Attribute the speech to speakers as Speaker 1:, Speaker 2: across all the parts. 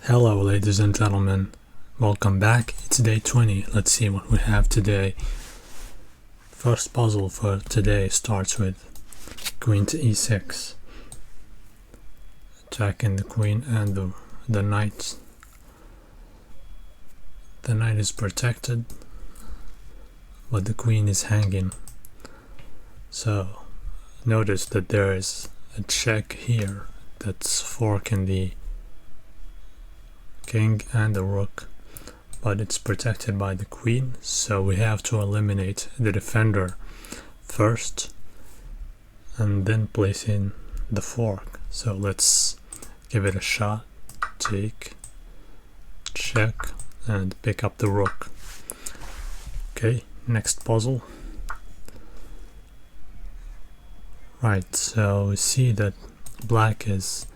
Speaker 1: Hello ladies and gentlemen, welcome back. It's day 20. Let's see what we have today. First puzzle for today starts with queen to e6, attacking the queen and the knight. The knight is protected, but the queen is hanging. So notice that there is a check here that's forking the king and the rook, but it's protected by the queen, so we have to eliminate the defender first and then place in the fork. So let's give it a shot. Take, check, and pick up the rook. Okay, next puzzle. Right, so we see that black has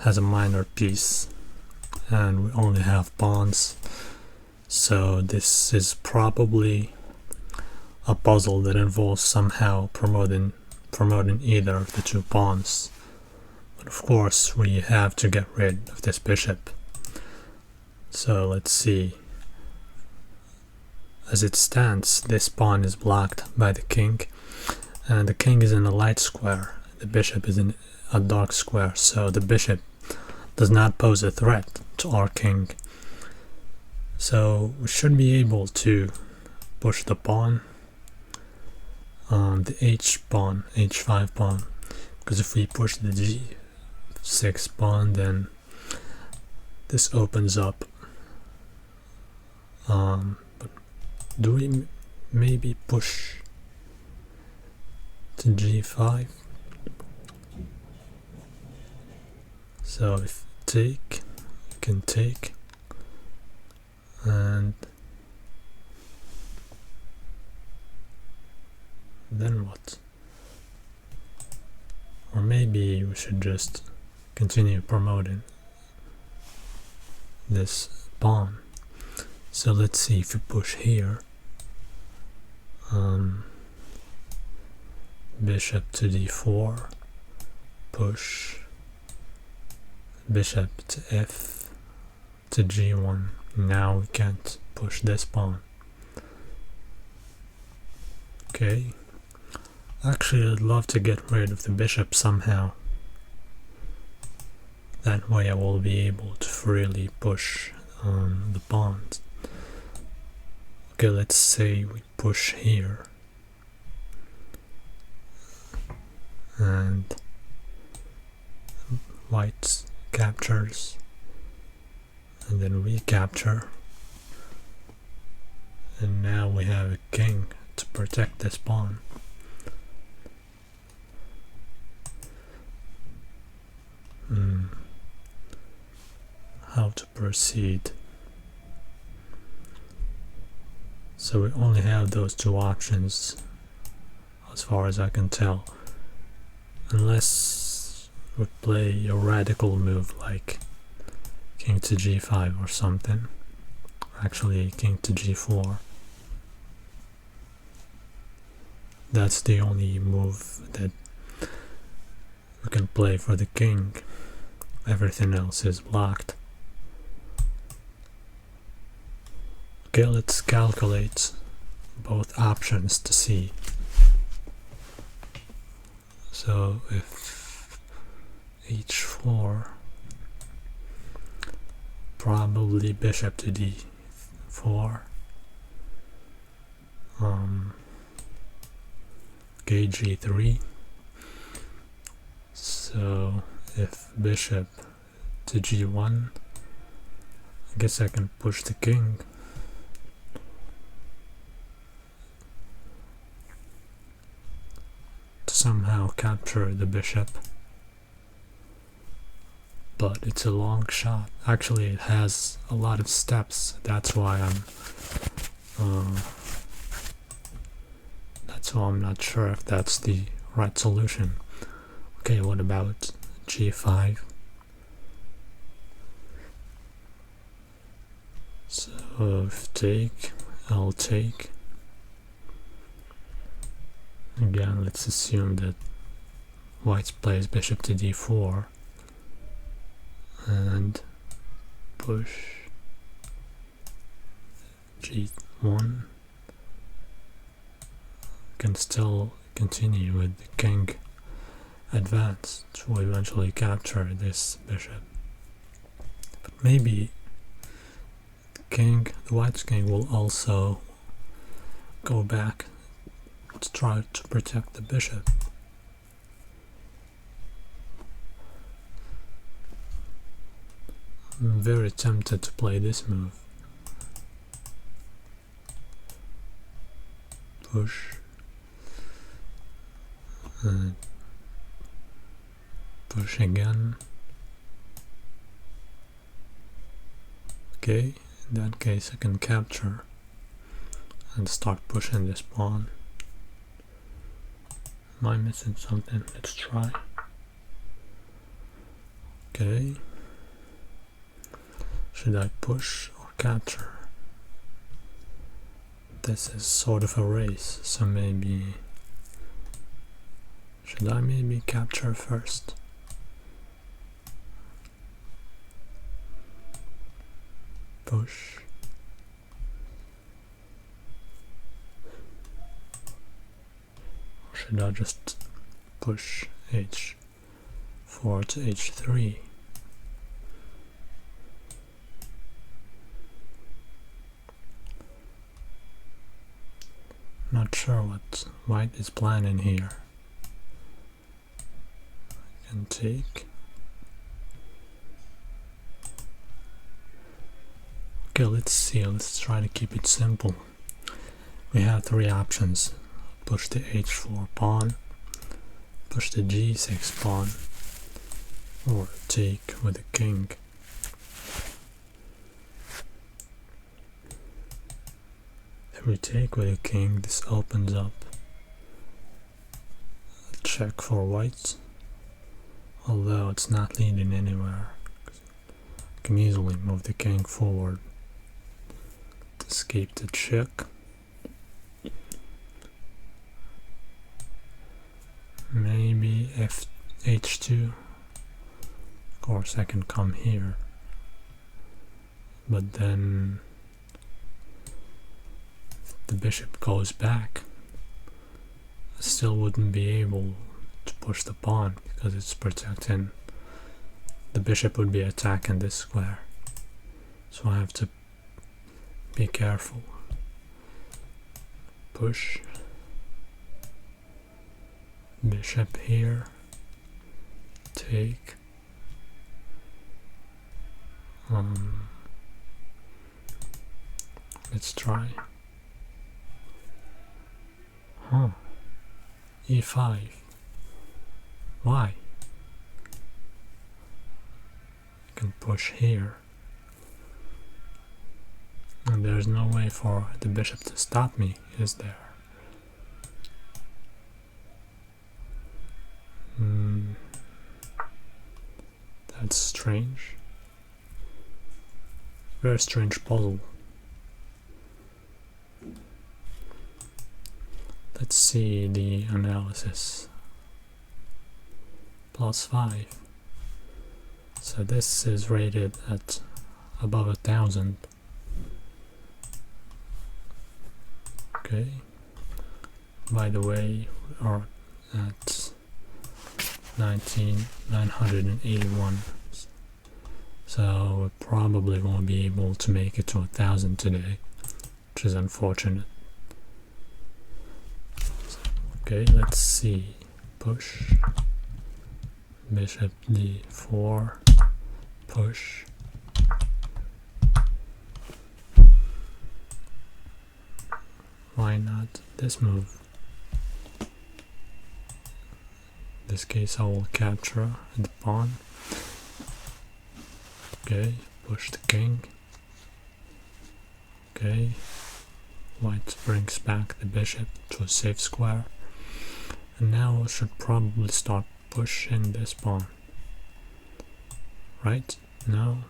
Speaker 1: a minor piece and we only have pawns, so this is probably a puzzle that involves somehow promoting either of the two pawns. But of course we have to get rid of this bishop. So let's see. As it stands, this pawn is blocked by the king, and the king is in a light square, the bishop is in a dark square, so the bishop does not pose a threat to our king. So we should be able to push the pawn, the h5 pawn, because if we push the g6 pawn, then this opens up. But do we maybe push to g5? So if take, you can take, and then what? Or maybe we should just continue promoting this pawn. So let's see if we push here, bishop to d4, push, bishop to f to g1. Now we can't push this pawn. Okay, actually I'd love to get rid of the bishop somehow. That way I will be able to freely push the pawns. Okay, let's say we push here and white captures, and then we capture, and now we have a king to protect this pawn. How to proceed? So we only have those two options as far as I can tell, unless we play a radical move like king to g5 or something. Actually, king to g4. That's the only move that we can play for the king. Everything else is blocked. Okay, let's calculate both options to see. So if h4, probably bishop to d4, g3. So if bishop to g1, I guess I can push the king. To somehow capture the bishop. But it's a long shot. Actually, it has a lot of steps. That's why I'm not sure if that's the right solution. Okay, what about g5? So if take, I'll take. Again, let's assume that white plays bishop to d4 and push g1. Can still continue with the king advance to eventually capture this bishop. But maybe the white king will also go back to try to protect the bishop. I'm very tempted to play this move. Push. And push again. Okay, in that case I can capture and start pushing this pawn. Am I missing something? Let's try. Okay. Should I push or capture? This is sort of a race, so maybe... Should I maybe capture first? Push. Or should I just push h4 to h3? Not sure what white is planning here. I can take. Okay, let's see, let's try to keep it simple. We have three options. Push the h4 pawn, push the g6 pawn, or take with the king. If we take with the king, this opens up a check for white, although it's not leading anywhere. I can easily move the king forward to escape the check. Maybe h2. Of course I can come here, but then the bishop goes back, I still wouldn't be able to push the pawn because it's protecting. The bishop would be attacking this square, so I have to be careful. Push. Bishop here. Take. Let's try. E5. Why? I can push here. And there's no way for the bishop to stop me, is there? That's strange. Very strange puzzle. Let's see the analysis. +5. So this is rated at above 1,000. Okay. By the way, we are at 981. So we probably won't be able to make it to 1,000 today, which is unfortunate. Okay, let's see. Push. Bishop d4. Push. Why not this move? In this case I will capture the pawn. Okay, push the king. Okay, white brings back the bishop to a safe square. And now I should probably start pushing this pawn. Right? No?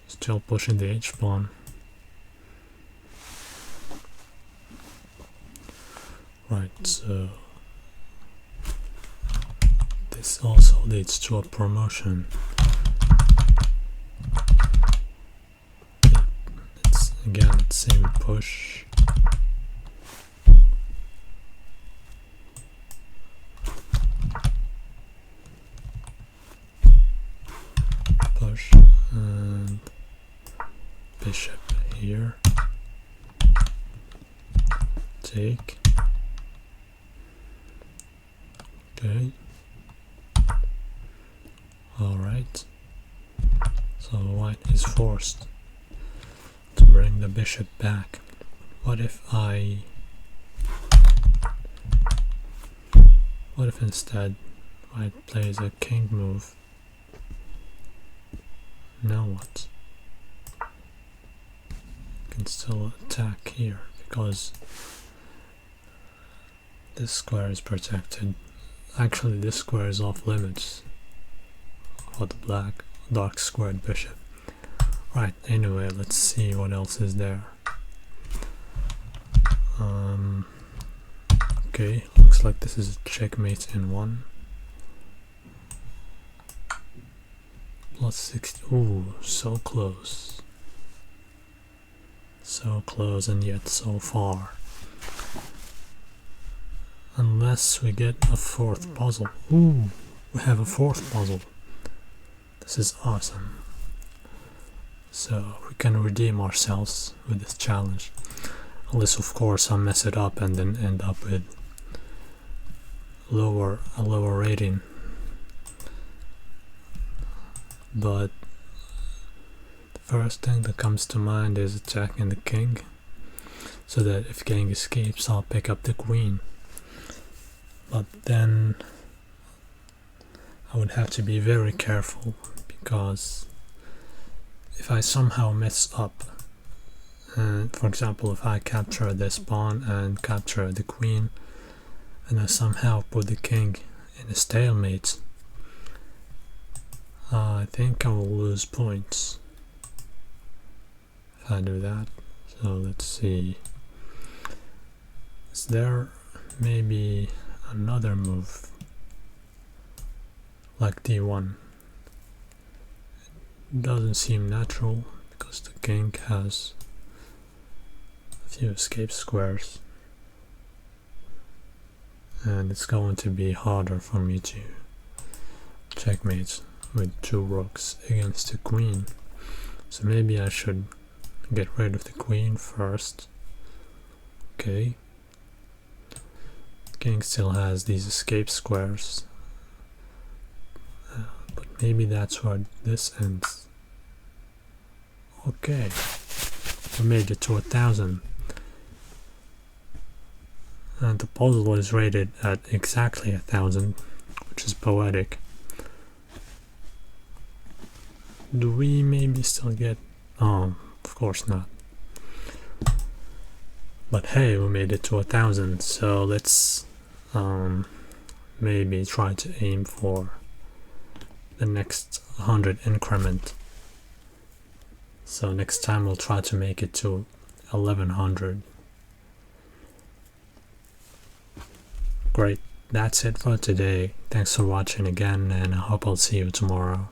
Speaker 1: Still pushing the h-pawn. Right, so this also leads to a promotion. push. Push and bishop here. Take. Okay. Alright. So white is forced to bring the bishop back. What if instead white plays a king move? Now what? You can still attack here because this square is protected. Actually, this square is off limits for the black dark squared bishop. Right, anyway, let's see what else is there. Okay, looks like this is a checkmate in one. Plus 60. Ooh, so close. So close and yet so far. Unless we get a fourth puzzle. Ooh, we have a fourth puzzle. This is awesome. So we can redeem ourselves with this challenge. Unless of course I mess it up and then end up with a lower rating. But the first thing that comes to mind is attacking the king, so that if king escapes I'll pick up the queen. But then I would have to be very careful, because if I somehow mess up, for example if I capture this pawn and capture the queen and I somehow put the king in a stalemate, I think I will lose points if I do that. So let's see, is there maybe another move like d1? It doesn't seem natural because the king has a few escape squares and it's going to be harder for me to checkmate with two rooks against the queen. So maybe I should get rid of the queen first. Okay. King still has these escape squares, but maybe that's where this ends. Okay, we made it to 1000, and the puzzle is rated at exactly 1000, which is poetic. Do we maybe still get... oh, of course not. But hey, we made it to 1000, so let's maybe try to aim for the next 100 increment. So next time we'll try to make it to 1100. Great, that's it for today. Thanks for watching again, and I hope I'll see you tomorrow.